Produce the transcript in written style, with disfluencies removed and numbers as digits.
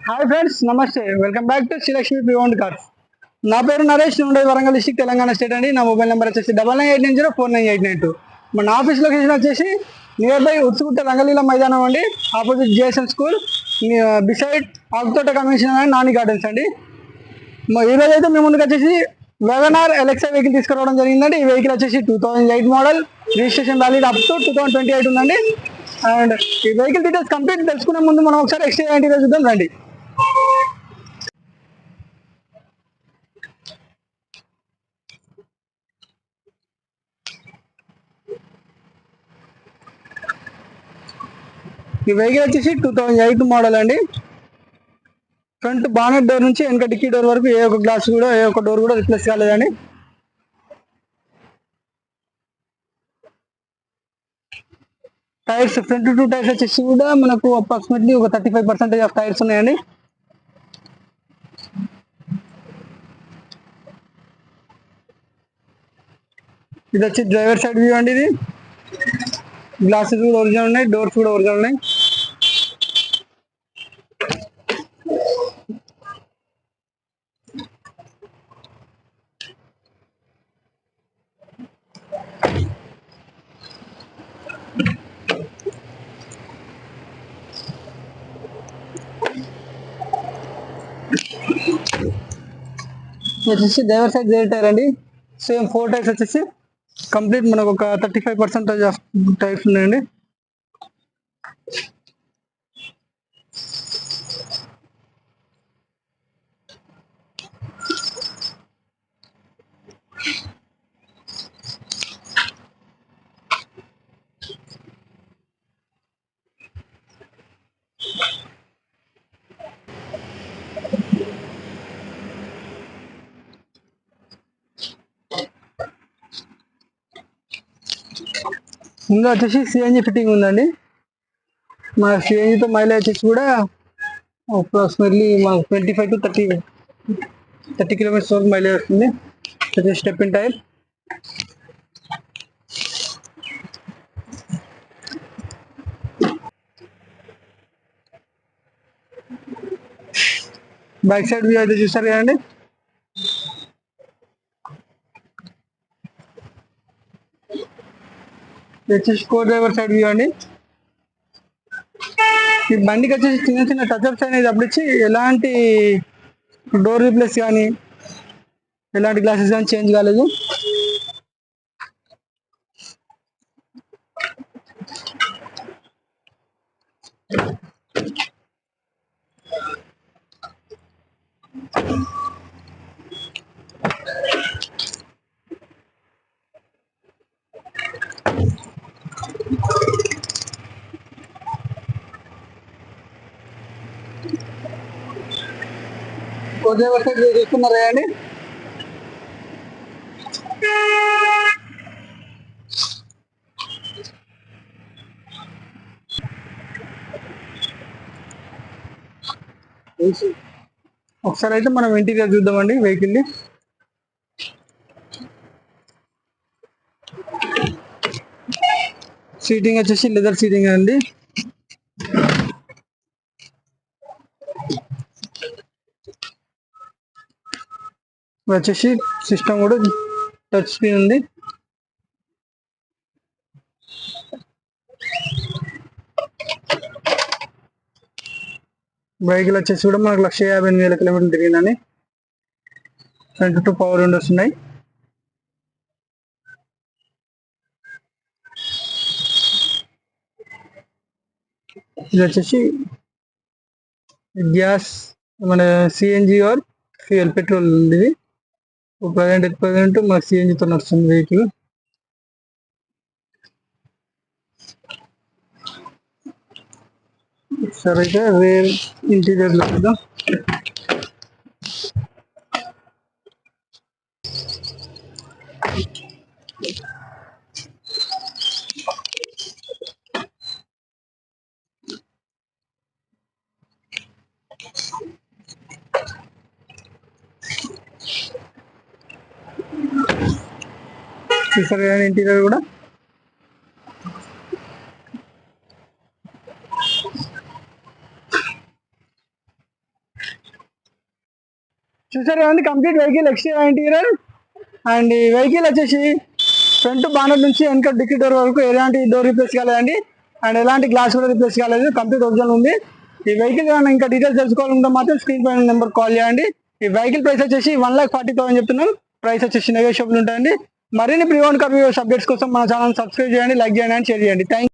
Hi friends, namaste. Welcome back to Srilakshmi preowned cars. నా పేరు నరేష్, ఉండేది వరంగల్ డిస్ట్రిక్ట్, తెలంగాణ స్టేట్ అండి. నా మొబైల్ నెంబర్ వచ్చేసి 9989049892. మన ఆఫీస్ లొకేషన్ వచ్చేసి నియర్ బై ఉత్సుగుట్ట రంగలీల మైదానం అండి, opposite GSM school, beside Akuthota convention and Nani gardens అండి. ఈరోజు అయితే మేము ముందుకు వచ్చేసి WagonR LXi వెహికల్ తీసుకురావడం జరిగిందండి. ఈ వెహికల్ వచ్చేసి 2008 model, registration valid up to 2028 ఉందండి. అండ్ ఈ వెహికల్ డీటెయిల్స్ కంప్లీట్ తెలుసుకునే ముందు మనం ఒకసారి ఎక్స్టీరియర్ ఇంటీరియర్ చూద్దాం రండి. ఈ వెహికల్ వచ్చేసి 2008 మోడల్ అండి. ఫ్రంట్ బానెట్ డోర్ నుంచి వెనక డిక్కీ డోర్ వరకు ఏ ఒక్క డోర్ కూడా రిప్లేస్ కాలేదండి. టైర్స్ ఫ్రంట్ 2 టైర్స్ వచ్చేసి కూడా మనకు అప్రాక్సిమేట్లీ ఒక 35% ఆఫ్ టైర్స్ ఉన్నాయండి. ఇది వచ్చి డ్రైవర్ సైడ్ వ్యూ అండి. ఇది గ్లాసెస్ కూడా ఒరిజినల్ ఉన్నాయి, డోర్స్ కూడా ఒరిజినల్ ఉన్నాయి. వచ్చేసి డ్రైవర్ సైడ్ రేర్ టైర్ అండి. సేమ్ 4 టైర్స్ వచ్చేసి కంప్లీట్ మనకు ఒక 35% ఆఫ్ టైర్స్ ఉన్నాయండి. ముందు వచ్చేసి సిఎన్జి ఫిట్టింగ్ ఉందండి. మా సిఎన్జితో మైలేజ్ వచ్చేసి కూడా అప్రాక్సిమేట్లీ మాకు 25 to 30 కిలోమీటర్స్ వరకు మైలేజ్ వస్తుంది. వచ్చేసి stepney tyre. Back side view అయితే చూస్తారు కదండి. వచ్చేసి కో డ్రైవర్ సైడ్ వ్యూ అండి. ఈ బండికి వచ్చేసి చిన్న చిన్న టచ్అప్స్ అనేది అప్పుడు ఎలాంటి డోర్ రీప్లేస్ కానీ ఎలాంటి గ్లాసెస్ కానీ చేంజ్ కాలేదు. డ్రైవర్ సైడ్ చూస్తున్నారా అండి. ఒకసారి అయితే మనం ఇంటీరియర్ చూద్దామండి వెహికల్ ని. సీటింగ్ వచ్చేసి లెదర్ సీటింగ్ అండి. వచ్చేసి సిస్టమ్ కూడా టచ్ స్క్రీన్ ఉంది. వెహికల్ వచ్చేసి కూడా మనకు 1,58,000 కిలోమీటర్లు తిరిగిందని. ఫ్రంట్ 2 పవర్ విండోస్ ఉన్నాయి. ఇది వచ్చేసి గ్యాస్ మన సిఎన్జి ఆర్ ఫ్యూయల్ పెట్రోల్ ఇది. ప్రజెంట్ మన సిఎన్జితో నడుస్తుంది వెహికల్. సరే అయితే రేర్ ఇంటీరియర్ లో చూద్దాం. చూసారు కానీ ఇంటీరియర్ కూడా చూసారు కదండి complete vehicle exterior interior. And ఈ వెహికల్ వచ్చేసి ఫ్రంట్ బానెట్ నుంచి వెనక డిక్కీ డోర్ వరకు ఎలాంటి డోర్ రిప్లేస్ కాలేదండి. అండ్ ఎలాంటి గ్లాస్ కూడా రిప్లేస్ కాలేదు, కంప్లీట్ ఒరిజినల్ ఉంది. ఈ వెహికల్ ఇంకా డీటెయిల్స్ తెలుసుకోవాలంటే మాత్రం స్క్రీన్ పైన నెంబర్ కాల్ చేయండి. ఈ వెహికల్ ప్రైస్ వచ్చేసి 1,40,000 చెప్తున్నాం. ప్రైస్ వచ్చేసి నెగోషియబుల్ ఉంటాయండి. మరిన్ని ప్రీ ఓన్ కార్ అప్డేట్స్ కోసం మన ఛానల్ సబ్స్క్రైబ్ చేయండి, లైక్ చేయండి అండ్ షేర్ చేయండి. థ్యాంక్